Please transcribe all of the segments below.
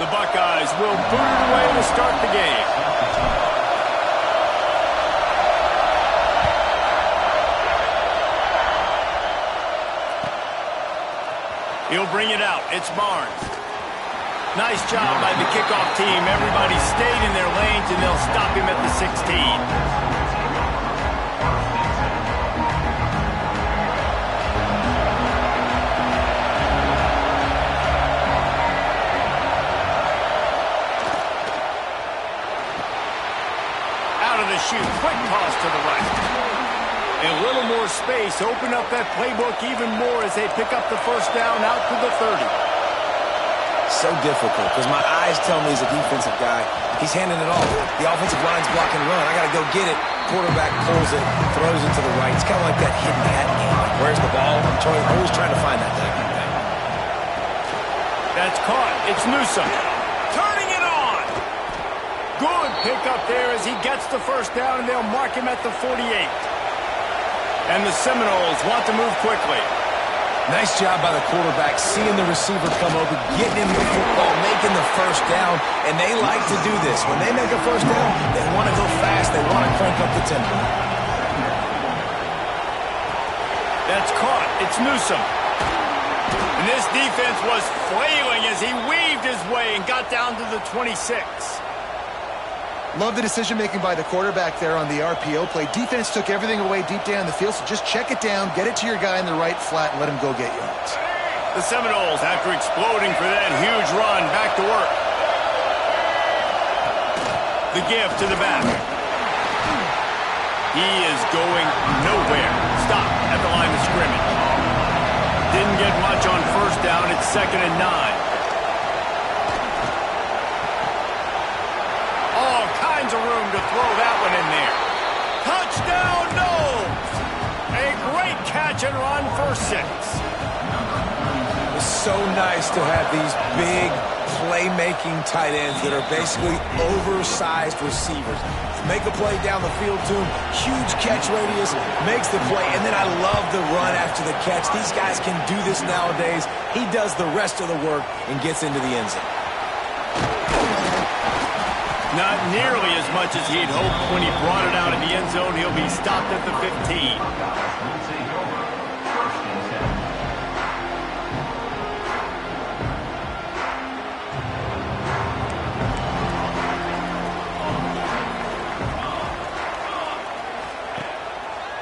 The Buckeyes will boot it away to start the game. He'll bring it out. It's Barnes. Nice job by the kickoff team. Everybody stayed in their lanes, and they'll stop him at the 16. Quick toss to the right. A little more space. Open up that playbook even more as they pick up the first down out to the 30. So difficult because my eyes tell me he's a defensive guy. He's handing it off. The offensive line's blocking run. I got to go get it. Quarterback pulls it, throws it to the right. It's kind of like that hidden hat game. Like, where's the ball? I'm always trying to find that thing. That's caught. It's Newsome. Turning it on. Good pickup there as he gets the first down, and they'll mark him at the 48. And the Seminoles want to move quickly. Nice job by the quarterback, seeing the receiver come over, getting him the football, making the first down, and they like to do this. When they make a first down, they want to go fast. They want to crank up the tempo. That's caught. It's Newsome. And this defense was flailing as he weaved his way and got down to the 26. Love the decision-making by the quarterback there on the RPO play. Defense took everything away deep down the field, so just check it down, get it to your guy in the right flat, and let him go get yards. The Seminoles, after exploding for that huge run, back to work. The give to the back. He is going nowhere. Stop at the line of scrimmage. Didn't get much on first down. It's 2nd and 9. Of room to throw that one in there. Touchdown, Noles! A great catch and run for 6. It's so nice to have these big playmaking tight ends that are basically oversized receivers. Make a play down the field to him, huge catch radius, makes the play, and then I love the run after the catch. These guys can do this nowadays. He does the rest of the work and gets into the end zone. Not nearly as much as he'd hoped when he brought it out of the end zone. He'll be stopped at the 15.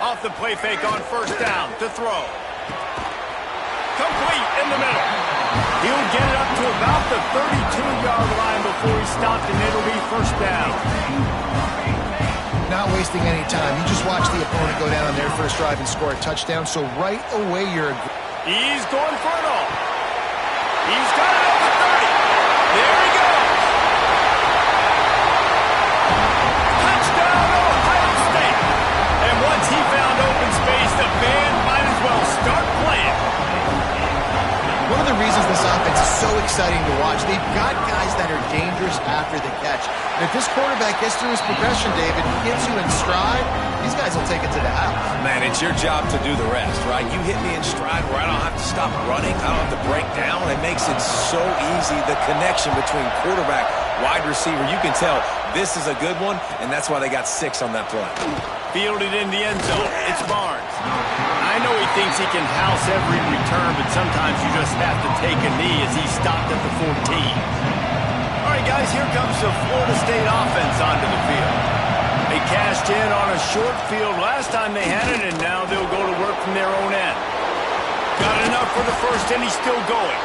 Off the play fake on first down to throw. Complete in the middle. He'll get it up to about the 32-yard line before he stopped, and it'll be first down. Not wasting any time. You just watch the opponent go down on their first drive and score a touchdown, so right away you're... He's going for it all. He's got it at the 30. There he goes. Touchdown, Ohio State. And once he found open space, the band might as well start playing. One of the reasons this offense is so exciting to watch, they've got guys that are dangerous after the catch. And if this quarterback gets through his progression, David, he gets you in stride, these guys will take it to the house. Man, it's your job to do the rest, right? You hit me in stride where I don't have to stop running. I don't have to break down. It makes it so easy, the connection between quarterback, wide receiver. You can tell this is a good one, and that's why they got 6 on that play. Fielded in the end zone. It's Barnes. I know he thinks he can house every return, but sometimes you just have to take a knee as he stopped at the 14. All right, guys, here comes the Florida State offense onto the field. They cashed in on a short field last time they had it, and now they'll go to work from their own end. Got enough for the first, and he's still going.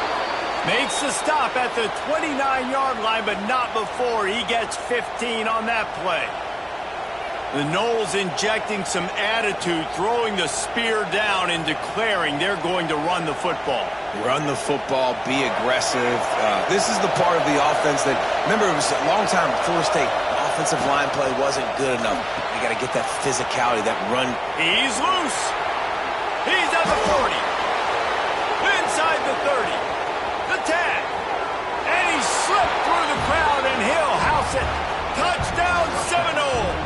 Makes the stop at the 29-yard line, but not before he gets 15 on that play. The Noles injecting some attitude, throwing the spear down and declaring they're going to run the football. Run the football, be aggressive. This is the part of the offense that, remember, it was a long time before State. Offensive line play wasn't good enough. You got to get that physicality, that run. He's loose. He's at the 40. Inside the 30. The tag. And he slipped through the crowd, and he'll house it. Touchdown, Seminoles.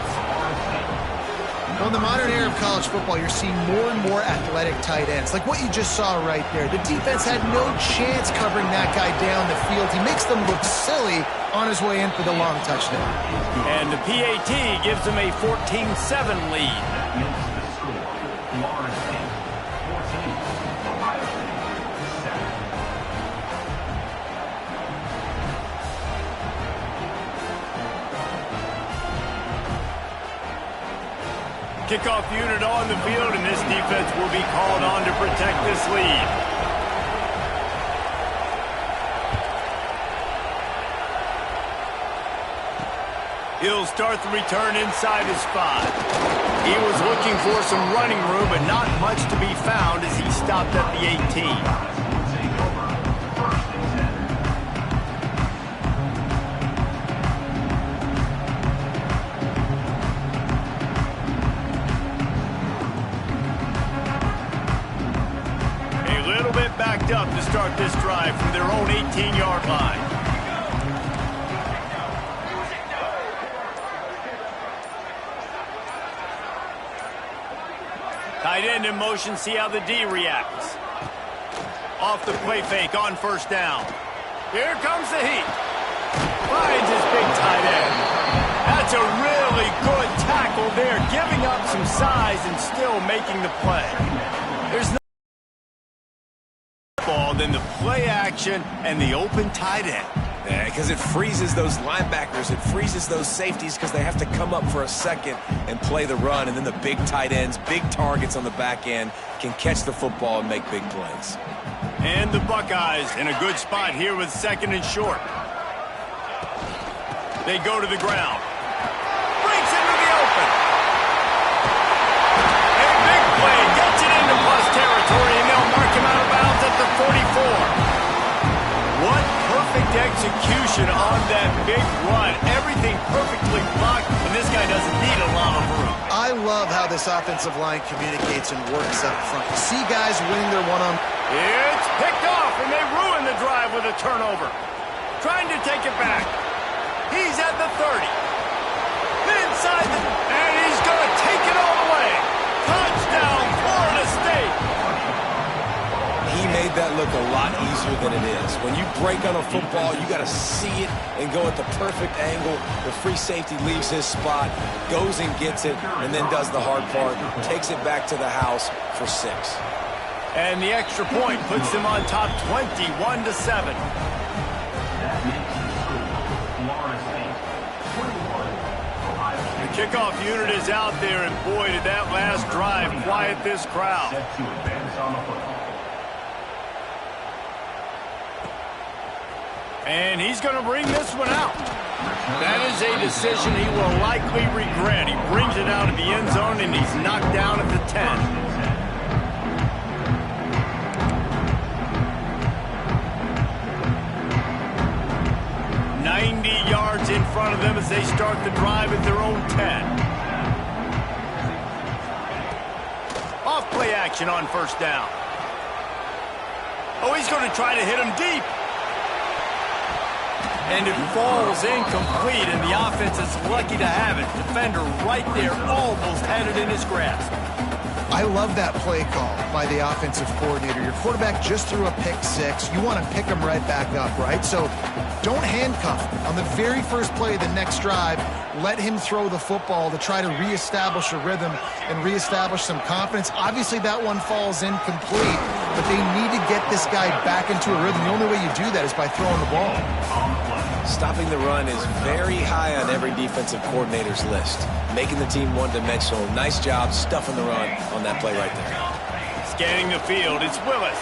Well, in the modern era of college football, you're seeing more and more athletic tight ends, like what you just saw right there. The defense had no chance covering that guy down the field. He makes them look silly on his way in for the long touchdown. And the PAT gives them a 14-7 lead. Kickoff unit on the field, and this defense will be called on to protect this lead. He'll start the return inside his 5. He was looking for some running room, but not much to be found as he stopped at the 18. Backed up to start this drive from their own 18-yard line. Tight end in motion, see how the D reacts. Off the play fake on first down. Here comes the heat. Finds his big tight end. That's a really good tackle there, giving up some size and still making the play. There's no than the play action and the open tight end. Yeah, because it freezes those linebackers. It freezes those safeties because they have to come up for a second and play the run. And then the big tight ends, big targets on the back end, can catch the football and make big plays. And the Buckeyes in a good spot here with 2nd and short. They go to the ground. Breaks into the open. A big play. Gets it into plus territory, and they'll mark him out of bounds at the 44. What perfect execution on that big run. Everything perfectly blocked, and this guy doesn't need a lot of room. I love how this offensive line communicates and works up front. You see guys winning their one-on. It's picked off, and they ruin the drive with a turnover. Trying to take it back. He's at the 30. Inside the... and he's going to take it all the way. Touchdown, Florida State. He made that look a lot easier than it is. When you break on a football, you got to see it and go at the perfect angle. The free safety leaves his spot, goes and gets it, and then does the hard part, takes it back to the house for 6. And the extra point puts them on top 21-7. The kickoff unit is out there, and boy, did that last drive quiet this crowd. And he's going to bring this one out. That is a decision he will likely regret. He brings it out of the end zone, and he's knocked down at the 10. 90 yards in front of them as they start the drive at their own 10. Off play action on first down. Oh, he's going to try to hit him deep. And it falls incomplete, and the offense is lucky to have it. Defender right there, almost had it in his grasp. I love that play call by the offensive coordinator. Your quarterback just threw a pick 6. You want to pick him right back up, right? So don't handcuff him. On the very first play of the next drive, let him throw the football to try to reestablish a rhythm and reestablish some confidence. Obviously, that one falls incomplete, but they need to get this guy back into a rhythm. The only way you do that is by throwing the ball. Stopping the run is very high on every defensive coordinator's list. Making the team one-dimensional. Nice job stuffing the run on that play right there. Scanning the field, it's Willis.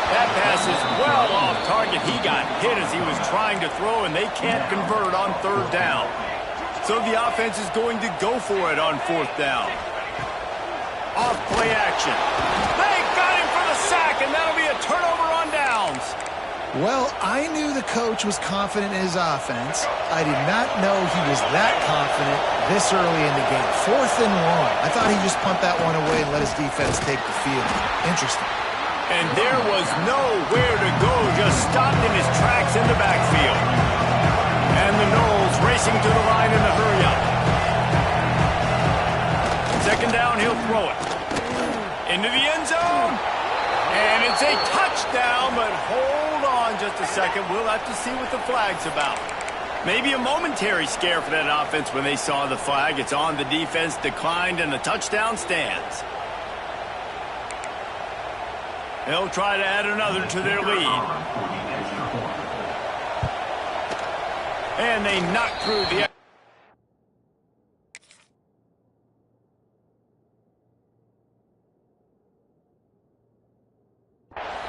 That pass is well off target. He got hit as he was trying to throw, and they can't convert on third down. So the offense is going to go for it on fourth down. Off play action. They got him for the sack, and that'll be a turnover on downs. Well, I knew the coach was confident in his offense. I did not know he was that confident this early in the game. 4th and 1. I thought he just pumped that one away and let his defense take the field. Interesting. And there was nowhere to go, just stopped in his tracks in the backfield. And the Noles racing to the line in the hurry-up. second down, he'll throw it. Into the end zone. And it's a touchdown, but hold on just a second. We'll have to see what the flag's about. Maybe a momentary scare for that offense when they saw the flag. It's on, the defense declined, and the touchdown stands. They'll try to add another to their lead. And they knock through the...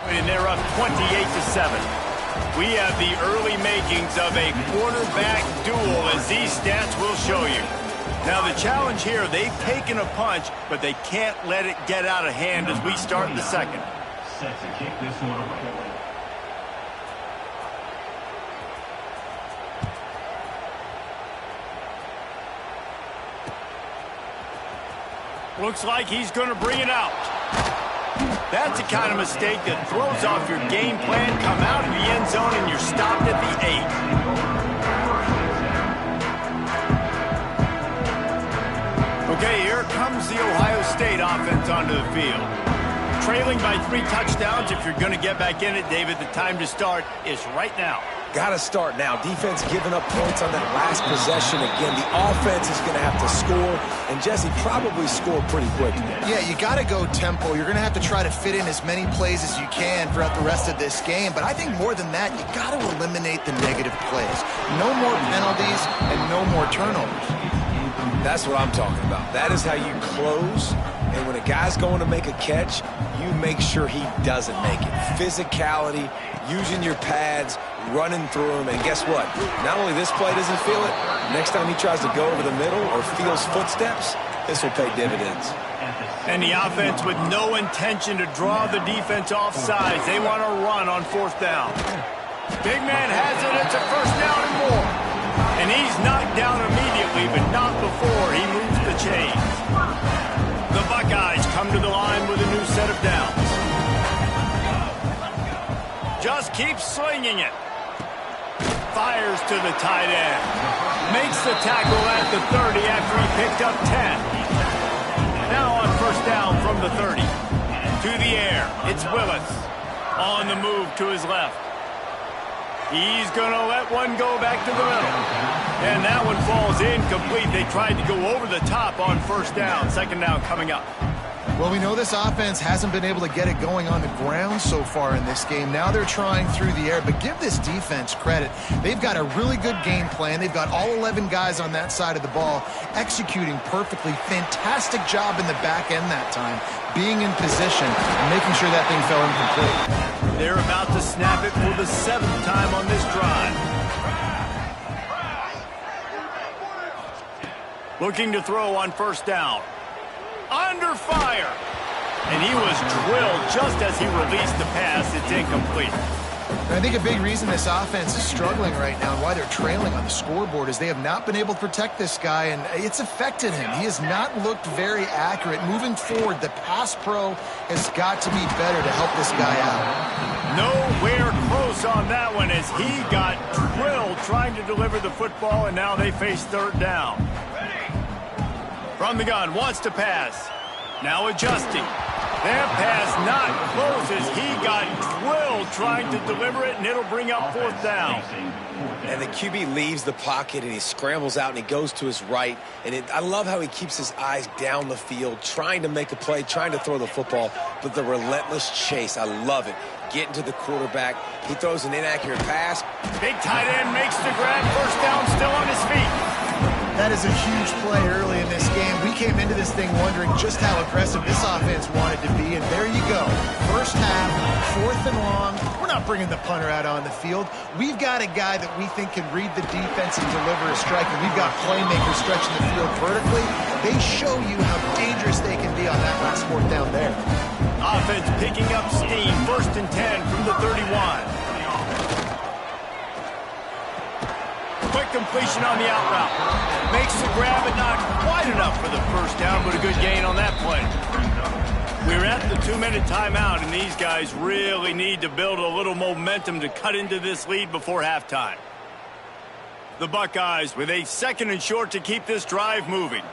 And they're up 28-7. We have the early makings of a quarterback duel, as these stats will show you. Now, the challenge here, they've taken a punch, but they can't let it get out of hand as we start in the second. Set to kick this one away. Looks like he's going to bring it out. That's the kind of mistake that throws off your game plan. Come out of the end zone and you're stopped at the 8. Okay, here comes the Ohio State offense onto the field. Trailing by 3 touchdowns. If you're going to get back in it, David, the time to start is right now. Got to start now. Defense giving up points on that last possession. Again, the offense is going to have to score, and Jesse probably score pretty quickly. Yeah, you got to go tempo. You're going to have to try to fit in as many plays as you can throughout the rest of this game. But I think more than that, you got to eliminate the negative plays. No more penalties and no more turnovers. That's what I'm talking about. That is how you close. And when a guy's going to make a catch, you make sure he doesn't make it. Physicality, using your pads, running through him. And guess what? Not only this play doesn't feel it, next time he tries to go over the middle or feels footsteps, this will pay dividends. And the offense with no intention to draw the defense off sides. They want to run on 4th down. Big man has it. It's a 1st down and more. And he's knocked down immediately, but not before he moves the chains. The Buckeyes come to the line with a new set of downs. Just keeps slinging it. Fires to the tight end. Makes the tackle at the 30 after he picked up 10. Now on 1st down from the 30. To the air. It's Willis. On the move to his left. He's going to let one go back to the middle. And that one falls incomplete. They tried to go over the top on 1st down. 2nd down coming up. Well, we know this offense hasn't been able to get it going on the ground so far in this game. Now they're trying through the air, but give this defense credit. They've got a really good game plan. They've got all 11 guys on that side of the ball executing perfectly. Fantastic job in the back end that time, being in position and making sure that thing fell incomplete. They're about to snap it for the 7th time on this drive. Looking to throw on 1st down. Under fire. And he was drilled just as he released the pass. It's incomplete. I think a big reason this offense is struggling right now and why they're trailing on the scoreboard is they have not been able to protect this guy, and it's affected him. He has not looked very accurate. Moving forward, the pass pro has got to be better to help this guy out. Nowhere close on that one as he got drilled trying to deliver the football, and now they face 3rd down. From the gun, wants to pass. Now adjusting. That pass not close as he got drilled trying to deliver it, and it'll bring up 4th down. And the QB leaves the pocket, and he scrambles out, and he goes to his right. And I love how he keeps his eyes down the field, trying to make a play, trying to throw the football, but the relentless chase, I love it. Getting to the quarterback. He throws an inaccurate pass. Big tight end makes the grab. 1st down, still on his feet. That is a huge play early in this game. We came into this thing wondering just how aggressive this offense wanted to be, and there you go. 1st half, 4th and long. We're not bringing the punter out on the field. We've got a guy that we think can read the defense and deliver a strike, and we've got playmakers stretching the field vertically. They show you how dangerous they can be on that last 4th down there. Offense picking up steam. 1st and 10 from the 31. Quick completion on the out route. Makes the grab, but not quite enough for the 1st down, but a good gain on that play. We're at the 2-minute timeout, and these guys really need to build a little momentum to cut into this lead before halftime. The Buckeyes with a 2nd and short to keep this drive moving.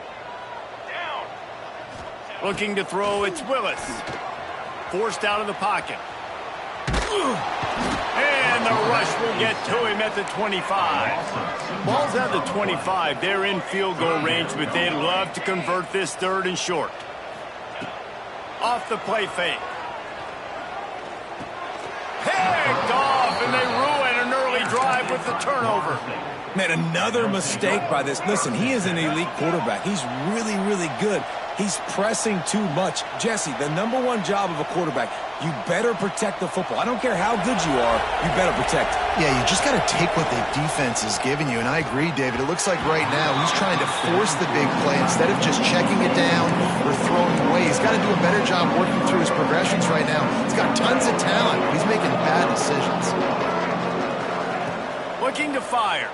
Looking to throw, it's Willis. Forced out of the pocket. And the rush will get to him at the 25. Ball's at the 25. They're in field goal range, but they'd love to convert this 3rd and short. Off the play fake. Picked off, and they ruin an early drive with the turnover. Man, another mistake by this. Listen, he is an elite quarterback. He's really, really good. He's pressing too much. Jesse, the #1 job of a quarterback, you better protect the football. I don't care how good you are, you better protect it. Yeah, you just got to take what the defense is giving you, and I agree, David. It looks like right now he's trying to force the big play instead of just checking it down or throwing away. He's got to do a better job working through his progressions right now. He's got tons of talent. He's making bad decisions. Looking to fire.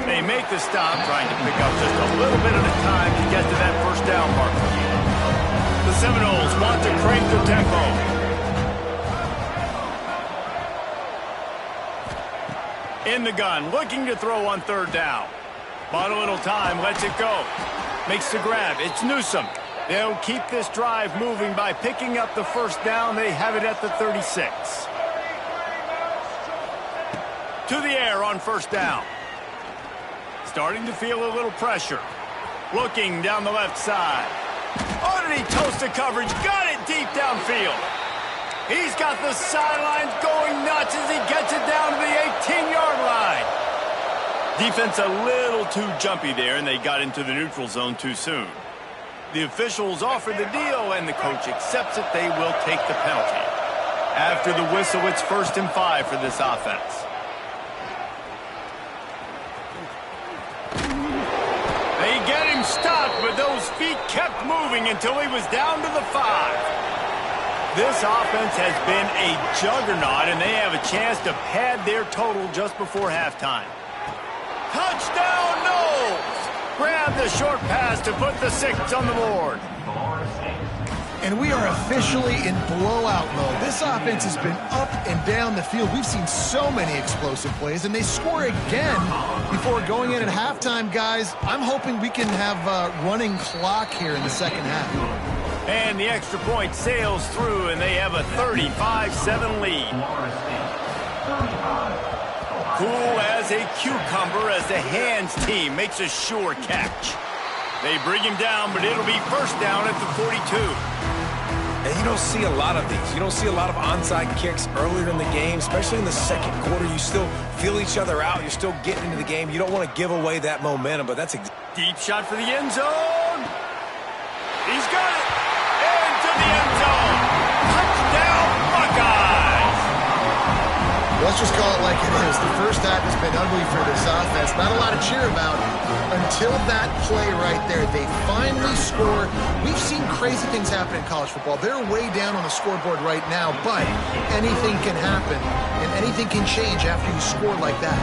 They make the stop, trying to pick up just a little bit at a time to get to that first down mark. The Seminoles want to crank the tempo. In the gun, looking to throw on 3rd down. Bought a little time, lets it go. Makes the grab, it's Newsome. They'll keep this drive moving by picking up the first down. They have it at the 36. To the air on 1st down. Starting to feel a little pressure. Looking down the left side. Oh, did he toast the coverage? Got it deep downfield. He's got the sidelines going nuts as he gets it down to the 18-yard line. Defense a little too jumpy there, and they got into the neutral zone too soon. The officials offer the deal, and the coach accepts it. They will take the penalty. After the whistle, it's 1st and 5 for this offense. They get him stopped, but those feet kept moving until he was down to the 5. This offense has been a juggernaut, and they have a chance to pad their total just before halftime. Touchdown, Noles! Grab the short pass to put the 6 on the board. And we are officially in blowout mode. This offense has been up and down the field. We've seen so many explosive plays, and they score again before going in at halftime, guys. I'm hoping we can have a running clock here in the second half. And the extra point sails through, and they have a 35-7 lead. Cool as a cucumber as the hands team makes a sure catch. They bring him down, but it'll be 1st down at the 42. And you don't see a lot of these. You don't see a lot of onside kicks earlier in the game, especially in the 2nd quarter. You still feel each other out. You're still getting into the game. You don't want to give away that momentum, but that's deep shot for the end zone. He's got it. Into the end zone. Touchdown, Buckeyes. Let's just call it like it is. The first half has been ugly for this offense. Not a lot to cheer about until that play right there. They finally score. We've seen crazy things happen in college football. They're way down on the scoreboard right now, but anything can happen, and anything can change after you score like that.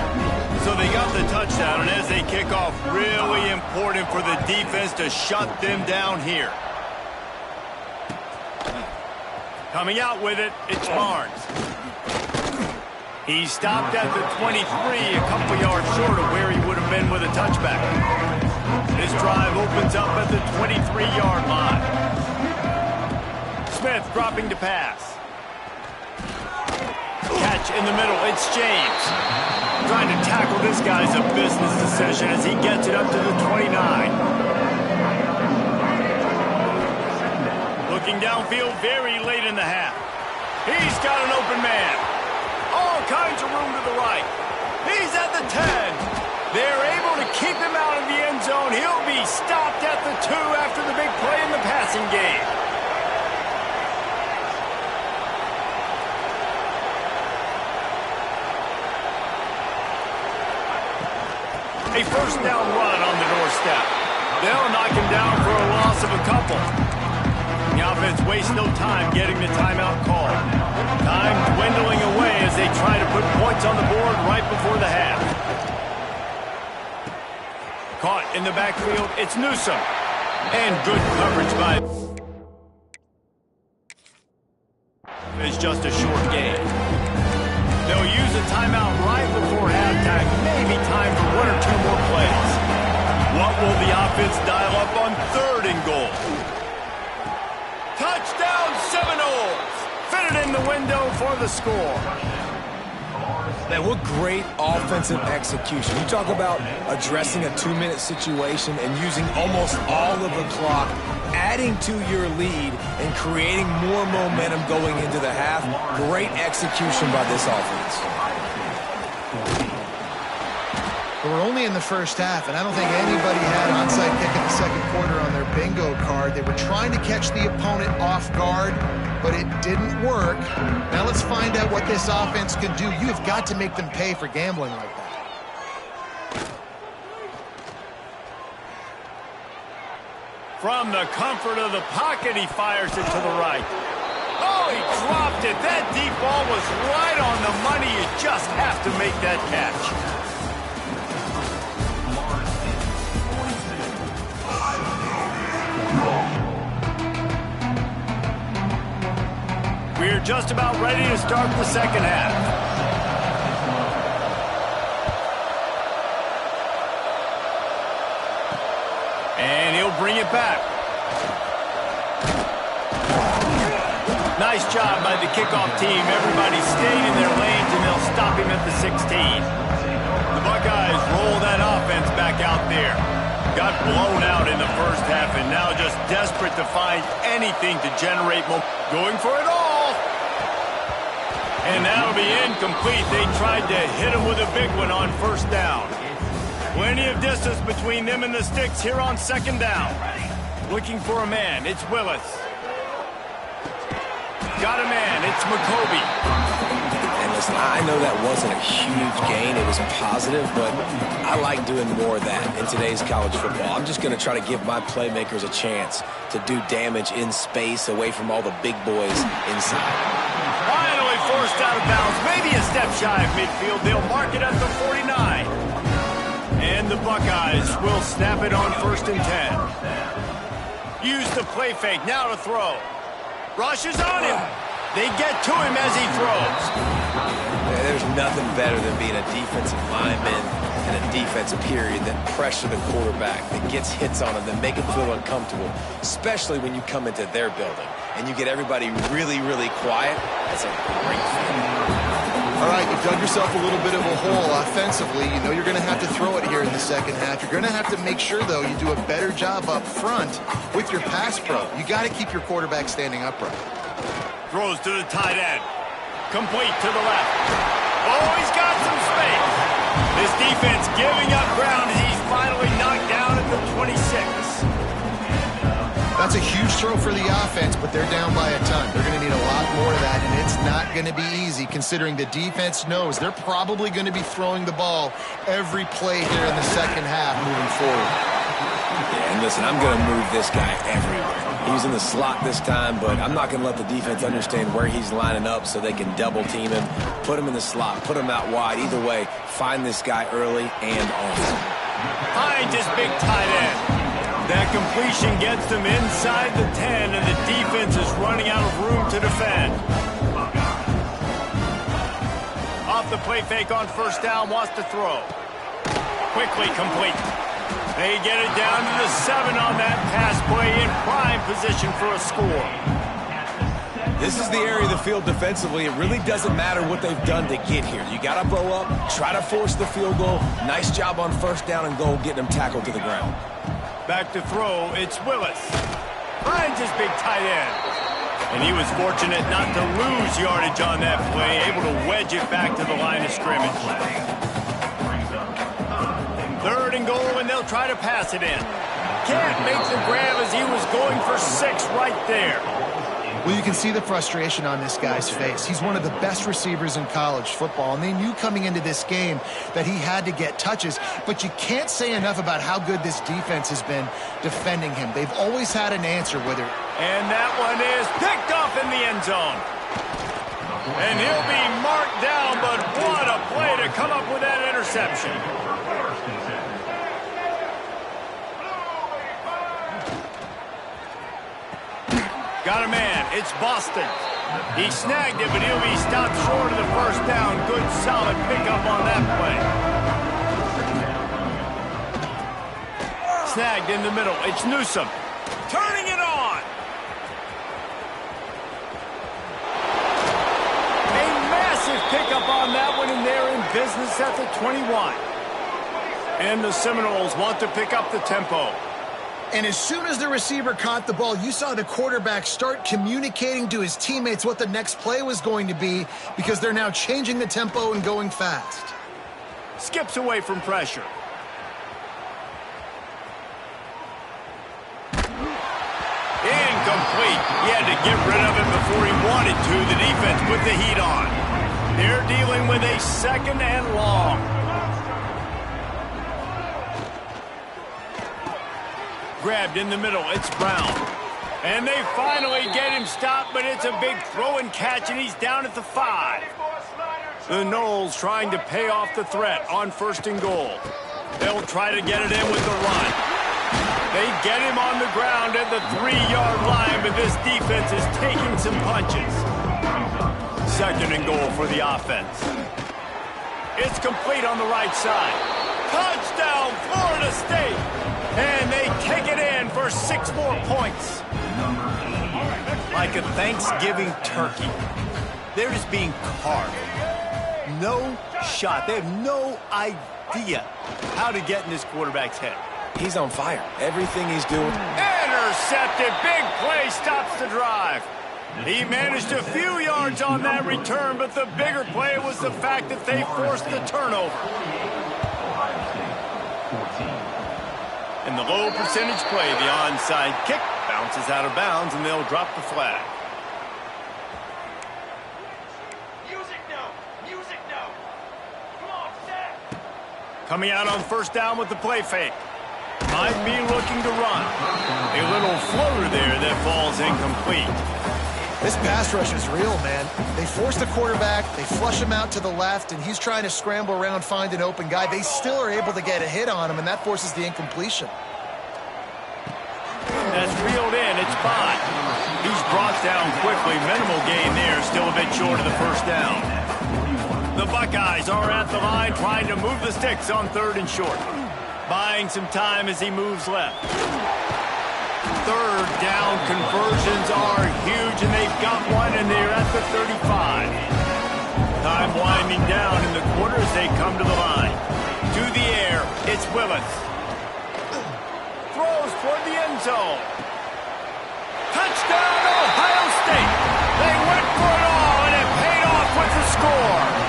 So they got the touchdown, and as they kick off, really important for the defense to shut them down here. Coming out with it, it's Barnes. He stopped at the 23, a couple yards short of where he would have been with a touchback. This drive opens up at the 23-yard line. Smith dropping to pass. Catch in the middle, it's James. Trying to tackle this guy's a business decision as he gets it up to the 29. Looking downfield very late in the half. He's got an open man. All kinds of room to the right. He's at the 10. They're able to keep him out of the end zone. He'll be stopped at the 2 after the big play in the passing game. A 1st down run on the doorstep. They'll knock him down for a loss of a couple. The offense wastes no time getting the timeout call. Time dwindling away as they try to put points on the board right before the half. Caught in the backfield, it's Newsome. And good coverage by... It's just a short game. They'll use a timeout right before halftime. Maybe time for 1 or 2 more plays. What will the offense dial up on 3rd and goal? Touchdown Seminoles! Fitted in the window for the score. Man, what great offensive execution. You talk about addressing a 2-minute situation and using almost all of the clock, adding to your lead and creating more momentum going into the half. Great execution by this offense. We're only in the first half, and I don't think anybody had onside kick in the second quarter on their bingo card. They were trying to catch the opponent off guard, but it didn't work. Now let's find out what this offense can do. You have got to make them pay for gambling like that. From the comfort of the pocket, he fires it to the right. Oh, he dropped it. That deep ball was right on the money. You just have to make that catch. We're just about ready to start the second half. And he'll bring it back. Nice job by the kickoff team. Everybody stayed in their lanes, and they'll stop him at the 16. The Buckeyes roll that offense back out there. Got blown out in the first half, and now just desperate to find anything to generate momentum. Going for it all. And that'll be incomplete. They tried to hit him with a big one on first down. Plenty of distance between them and the sticks here on second down. Looking for a man. It's Willis. Got a man. It's McCoby. And listen, I know that wasn't a huge gain. It was positive, but I like doing more of that in today's college football. I'm just going to try to give my playmakers a chance to do damage in space away from all the big boys inside. Finally forced out of bounds. Maybe a step shy of midfield. They'll mark it at the 49. And the Buckeyes will snap it on 1st and 10. Use the play fake. Now to throw. Rushes on him. They get to him as he throws. Yeah, there's nothing better than being a defensive lineman in a defensive period that pressure the quarterback, that gets hits on him, that make him feel uncomfortable, especially when you come into their building and you get everybody really, really quiet. That's a great feeling. All right, you've dug yourself a little bit of a hole offensively. You know you're going to have to throw it here in the second half. You're going to have to make sure, though, you do a better job up front with your pass pro. You got to keep your quarterback standing upright. Throws to the tight end. Complete to the left. Oh, he's got some space. This defense giving up ground as he's finally knocked down at the 26. That's a huge throw for the offense, but they're down by a ton. They're going to need a lot more of that, and it's not going to be easy considering the defense knows they're probably going to be throwing the ball every play here in the second half moving forward. Yeah, and listen, I'm going to move this guy everywhere. He's in the slot this time, but I'm not going to let the defense understand where he's lining up so they can double team him, put him in the slot, put him out wide. Either way, find this guy early and often. Find his big tight end. That completion gets them inside the 10, and the defense is running out of room to defend. Off the play fake on first down, wants to throw. Quickly complete. They get it down to the 7 on that pass play, in prime position for a score. This is the area of the field defensively. It really doesn't matter what they've done to get here. You got to bow up, try to force the field goal. Nice job on first down and goal, getting them tackled to the ground. Back to throw, it's Willis. Finds his big tight end. And he was fortunate not to lose yardage on that play, able to wedge it back to the line of scrimmage. 3rd and goal, and they'll try to pass it in. Can't make the grab as he was going for 6 right there. Well, you can see the frustration on this guy's face. He's one of the best receivers in college football, and they knew coming into this game that he had to get touches, but you can't say enough about how good this defense has been defending him. They've always had an answer, whether... And that one is picked off in the end zone. And he'll be marked down, but what a play to come up with that interception. Got a man. It's Boston. He snagged it, but he'll be stopped short of the first down. Good, solid pickup on that play. Snagged in the middle. It's Newsome. Turning it on. one, and they're in business at the 21. And the Seminoles want to pick up the tempo. And as soon as the receiver caught the ball, you saw the quarterback start communicating to his teammates what the next play was going to be, because they're now changing the tempo and going fast. Skips away from pressure. Incomplete. He had to get rid of it before he wanted to. The defense put the heat on. They're dealing with a 2nd and long. Grabbed in the middle. It's Brown. And they finally get him stopped, but it's a big throw and catch, and he's down at the 5. The Noles trying to pay off the threat on 1st and goal. They'll try to get it in with the run. They get him on the ground at the 3-yard line, but this defense is taking some punches. 2nd and goal for the offense. It's complete on the right side. Touchdown, Florida State! And they take it in for 6 more points. Like a Thanksgiving turkey, they're just being carved. No shot. They have no idea how to get in this quarterback's head. He's on fire. Everything he's doing. Intercepted. Big play stops the drive. He managed a few yards on that return, but the bigger play was the fact that they forced the turnover. And the low percentage play, the onside kick, bounces out of bounds, and they'll drop the flag. Coming out on 1st down with the play fake. Might be looking to run. A little floater there that falls incomplete. This pass rush is real, man. They force the quarterback, they flush him out to the left, and he's trying to scramble around, find an open guy. They still are able to get a hit on him, and that forces the incompletion. That's reeled in. It's Bond. He's brought down quickly. Minimal gain there. Still a bit short of the 1st down. The Buckeyes are at the line trying to move the sticks on 3rd and short. Buying some time as he moves left. 3rd down conversions are huge, and they've got one, and they're at the 35. Time winding down in the quarter as they come to the line. To the air, it's Willis. Throws toward the end zone. Touchdown, Ohio State. They went for it all, and it paid off with the score.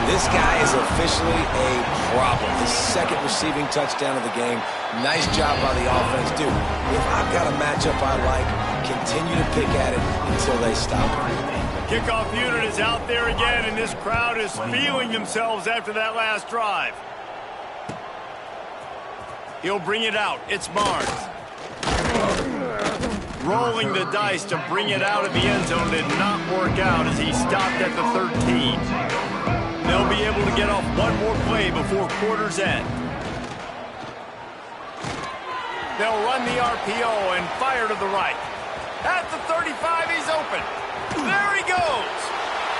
This guy is officially a problem. His 2nd receiving touchdown of the game. Nice job by the offense. Dude, if I've got a matchup I like, continue to pick at it until they stop. Kickoff unit is out there again, and this crowd is feeling themselves after that last drive. He'll bring it out. It's Barnes. Rolling the dice to bring it out of the end zone did not work out as he stopped at the 13. They'll be able to get off one more play before quarter's end. They'll run the RPO and fire to the right. At the 35, he's open. There he goes.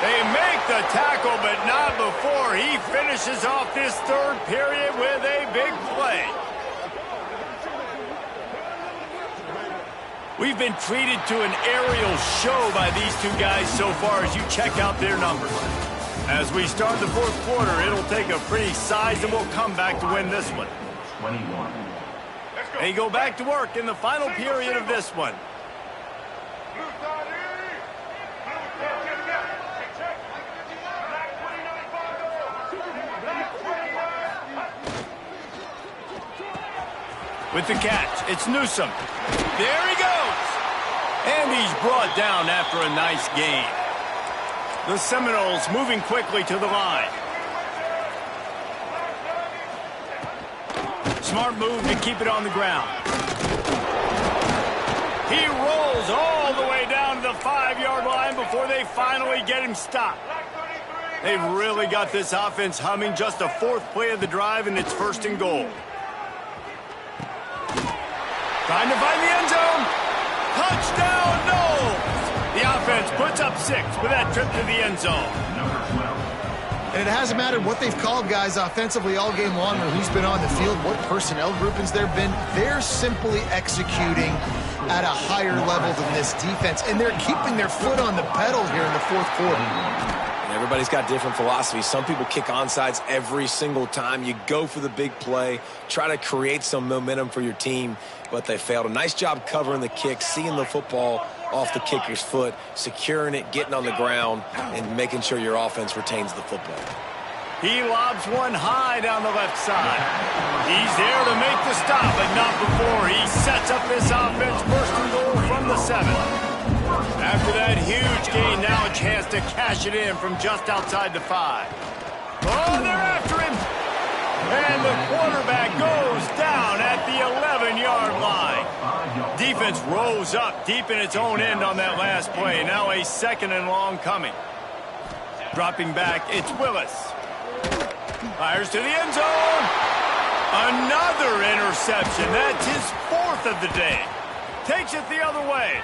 They make the tackle, but not before he finishes off this 3rd period with a big play. We've been treated to an aerial show by these two guys so far as you check out their numbers. As we start the 4th quarter, it'll take a pretty sizable comeback to win this one. 21. They go back to work in the final period of this one. With the catch, it's Newsome. There he goes! And he's brought down after a nice gain. The Seminoles moving quickly to the line. Smart move to keep it on the ground. He rolls all the way down to the 5-yard line before they finally get him stopped. They've really got this offense humming. Just a 4th play of the drive, and it's 1st and goal. Trying to find the end zone. Touchdown, Noles! The offense puts up 6 with that trip to the end zone. And it hasn't mattered what they've called guys offensively all game long or who's been on the field, what personnel groupings there have been. They're simply executing at a higher level than this defense, and they're keeping their foot on the pedal here in the 4th quarter. Everybody's got different philosophies. Some people kick onsides every single time. You go for the big play, try to create some momentum for your team, but they failed. A nice job covering the kick, seeing the football off the kicker's foot, securing it, getting on the ground, and making sure your offense retains the football. He lobs one high down the left side. He's there to make the stop, but not before he sets up this offense first and goal from the 7. After that huge gain, now a chance to cash it in from just outside the 5. Oh, they're after him! And the quarterback goes down at the 11-yard line. Defense rose up deep in its own end on that last play. Now a 2nd and long coming. Dropping back, it's Willis. Fires to the end zone. Another interception. That's his 4th of the day. Takes it the other way.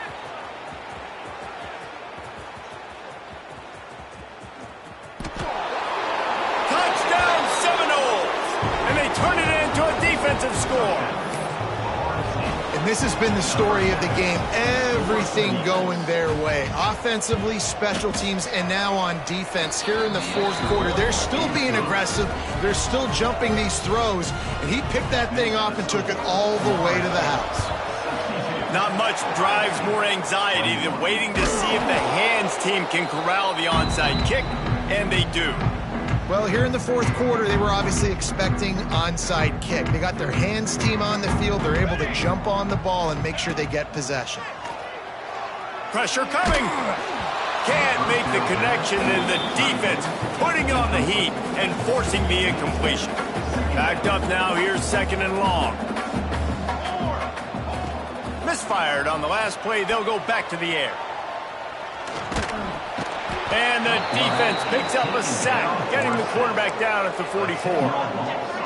Touchdown Seminoles. And they turn it into a defensive score. And this has been the story of the game. Everything going their way. Offensively, special teams, and now on defense. Here in the 4th quarter, they're still being aggressive. They're still jumping these throws. And he picked that thing off and took it all the way to the house. Not much drives more anxiety than waiting to see if the hands team can corral the onside kick, and they do. Well, here in the 4th quarter, they were obviously expecting onside kick. They got their hands team on the field. They're able to jump on the ball and make sure they get possession. Pressure coming. Can't make the connection, and the defense putting it on the heat and forcing the incompletion. Backed up now, here's 2nd and long. Misfired on the last play. They'll go back to the air. And the defense picks up a sack, getting the quarterback down at the 44.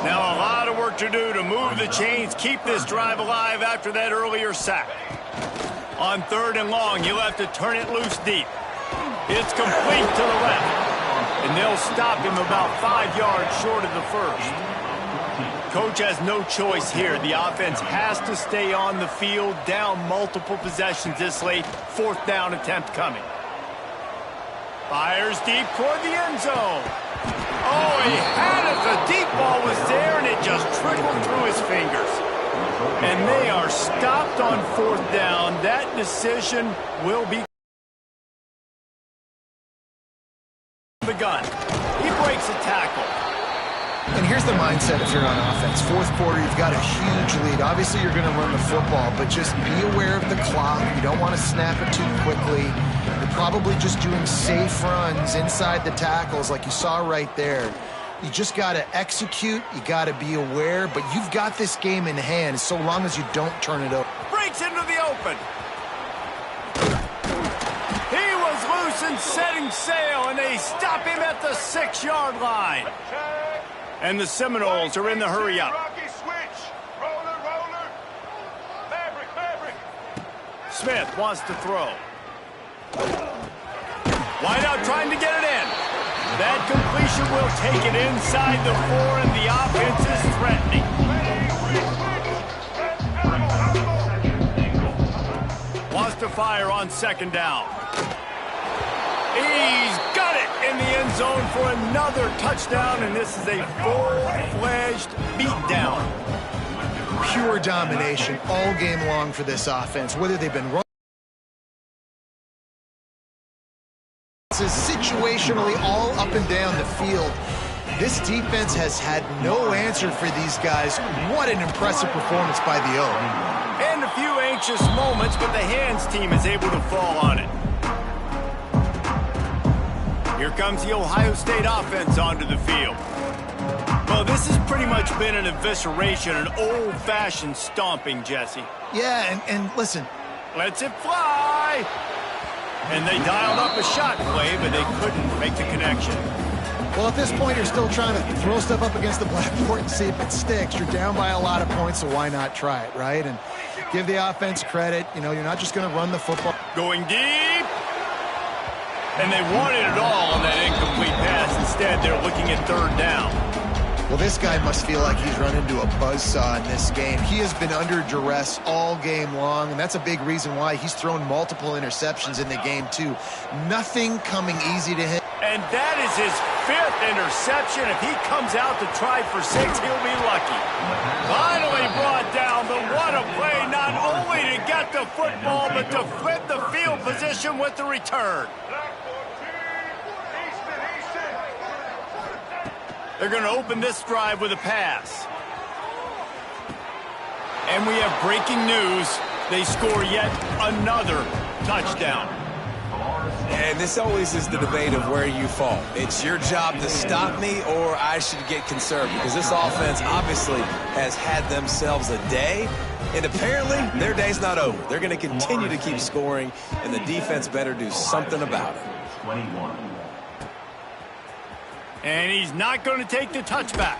Now a lot of work to do to move the chains, keep this drive alive after that earlier sack. On 3rd and long, you'll have to turn it loose deep. It's complete to the left. And they'll stop him about 5 yards short of the 1st. Coach has no choice here. The offense has to stay on the field, down multiple possessions this late. 4th down attempt coming. Fires deep toward the end zone. Oh, he had it. The deep ball was there, and it just trickled through his fingers. And they are stopped on 4th down. That decision will be the gun. He breaks a tackle. And here's the mindset if you're on offense. 4th quarter, you've got a huge lead. Obviously, you're going to run the football, but just be aware of the clock. You don't want to snap it too quickly. You're probably just doing safe runs inside the tackles like you saw right there. You just got to execute. You got to be aware, but you've got this game in hand so long as you don't turn it over. Breaks into the open. He was loose and setting sail, and they stop him at the 6-yard line. And the Seminoles are in the hurry-up. Smith wants to throw. Wide out trying to get it in. That completion will take it inside the 4, and the offense is threatening. Wants to fire on 2nd down. He's got it in the end zone for another touchdown, and this is a full-fledged beatdown. Pure domination all game long for this offense, whether they've been situationally all up and down the field. This defense has had no answer for these guys. What an impressive performance by the O. And a few anxious moments, but the hands team is able to fall on it. Here comes the Ohio State offense onto the field. Well, this has pretty much been an evisceration, an old-fashioned stomping, Jesse. Yeah, and listen. Lets it fly. And they dialed up a shot play, but they couldn't make the connection. Well, at this point, you're still trying to throw stuff up against the blackboard and see if it sticks. You're down by a lot of points, so why not try it, right? And give the offense credit. You know, you're not just going to run the football. Going deep. And they wanted it all on that incomplete pass. Instead, they're looking at 3rd down. Well, this guy must feel like he's run into a buzzsaw in this game. He has been under duress all game long, and that's a big reason why he's thrown multiple interceptions in the game, too. Nothing coming easy to him. And that is his 5th interception. If he comes out to try for 6, he'll be lucky. Finally brought down, but what a play, not only to get the football, but to flip the field position with the return. They're going to open this drive with a pass. And we have breaking news. They score yet another touchdown. And this always is the debate of where you fall. It's your job to stop me, or I should get conservative, because this offense obviously has had themselves a day, and apparently their day's not over. They're going to continue to keep scoring, and the defense better do something about it. 21. And he's not going to take the touchback.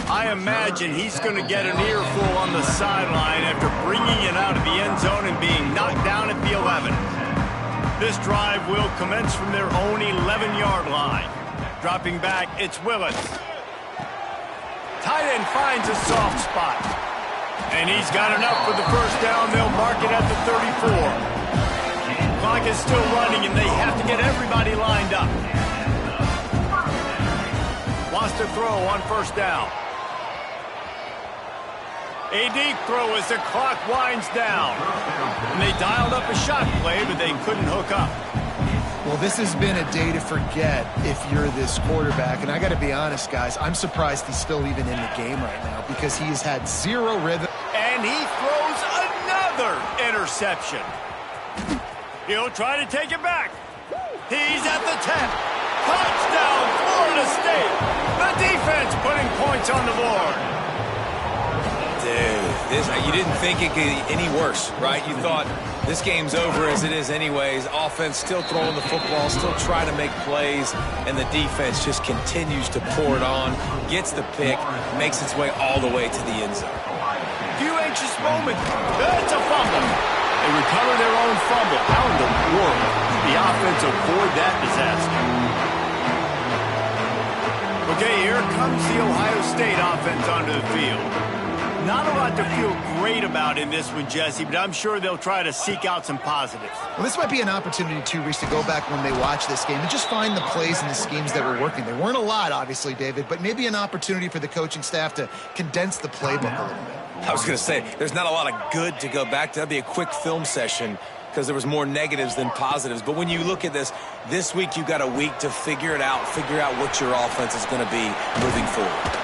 I imagine he's going to get an earful on the sideline after bringing it out of the end zone and being knocked down at the 11. This drive will commence from their own 11-yard line. Dropping back, it's Willis. Tight end finds a soft spot. And he's got enough for the first down. They'll mark it at the 34. Clock is still running, and they have to get everybody lined up. Wants to throw on first down. A deep throw as the clock winds down. And they dialed up a shot play, but they couldn't hook up. Well, this has been a day to forget if you're this quarterback. And I got to be honest, guys, I'm surprised he's still even in the game right now because he has had zero rhythm. And he throws another interception. He'll try to take it back. He's at the 10. Touchdown, Florida State. The defense putting points on the board. Dude, you didn't think it could get any worse, right? You thought this game's over as it is anyways. Offense still throwing the football, still trying to make plays, and the defense just continues to pour it on, gets the pick, makes its way all the way to the end zone. Few anxious moments. That's a fumble. They recover their own fumble. How in the world did the offense avoid that disaster? Okay, here comes the Ohio State offense onto the field. Not a lot to feel great about in this one, Jesse, but I'm sure they'll try to seek out some positives. Well, this might be an opportunity, too, Reese, to go back when they watch this game and just find the plays and the schemes that were working. There weren't a lot, obviously, David, but maybe an opportunity for the coaching staff to condense the playbook a little bit. I was going to say, there's not a lot of good to go back to. That'd be a quick film session because there was more negatives than positives. But when you look at this week you've got a week to figure it out, figure out what your offense is going to be moving forward.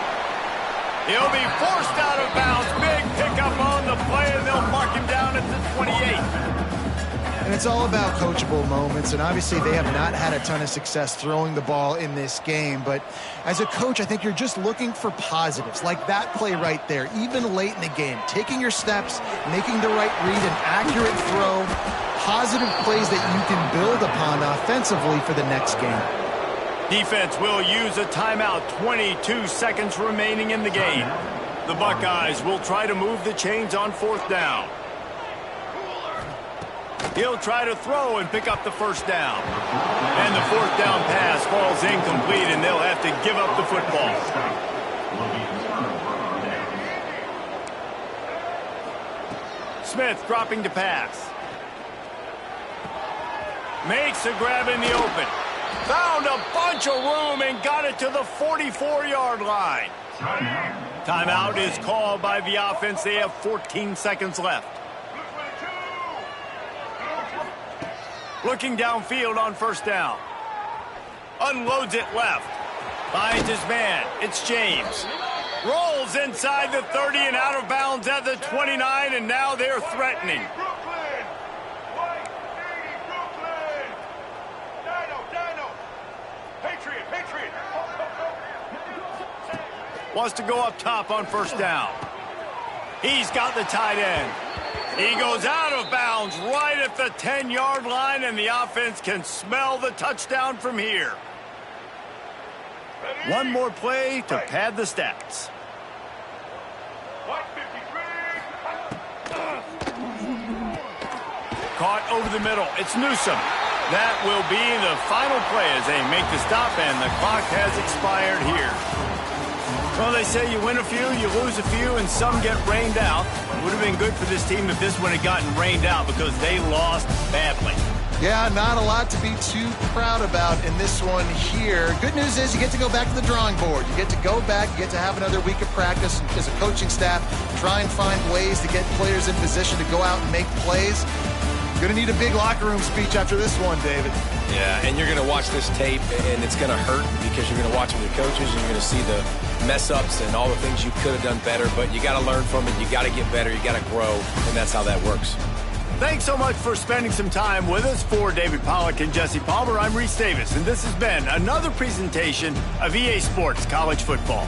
He'll be forced out of bounds. Big pickup on the play, and they'll mark him down at the 28. And it's all about coachable moments, and obviously they have not had a ton of success throwing the ball in this game. But as a coach, I think you're just looking for positives, like that play right there, even late in the game. Taking your steps, making the right read, an accurate throw, positive plays that you can build upon offensively for the next game. Defense will use a timeout. 22 seconds remaining in the game. The Buckeyes will try to move the chains on fourth down. He'll try to throw and pick up the first down. And the fourth down pass falls incomplete, and they'll have to give up the football. Smith dropping to pass. Makes a grab in the open. Found a bunch of room and got it to the 44-yard line. Timeout is called by the offense. They have 14 seconds left. Looking downfield on first down. Unloads it left. Finds his man. It's James. Rolls inside the 30 and out of bounds at the 29, and now they're threatening. Wants to go up top on first down. He's got the tight end. He goes out of bounds right at the 10-yard line, and the offense can smell the touchdown from here. One more play to pad the stats. Caught over the middle. It's Newsome. That will be the final play as they make the stop, and the clock has expired here. Well, they say you win a few, you lose a few, and some get rained out. It would have been good for this team if this one had gotten rained out because they lost badly. Yeah, not a lot to be too proud about in this one here. Good news is you get to go back to the drawing board. You get to go back, you get to have another week of practice as a coaching staff, try and find ways to get players in position to go out and make plays. You're going to need a big locker room speech after this one, David. Yeah, and you're going to watch this tape, and it's going to hurt because you're going to watch with your coaches, and you're going to see the mess-ups and all the things you could have done better, but you got to learn from it. You got to get better. You got to grow, and that's how that works. Thanks so much for spending some time with us. For David Pollack and Jesse Palmer, I'm Reese Davis, and this has been another presentation of EA Sports College Football.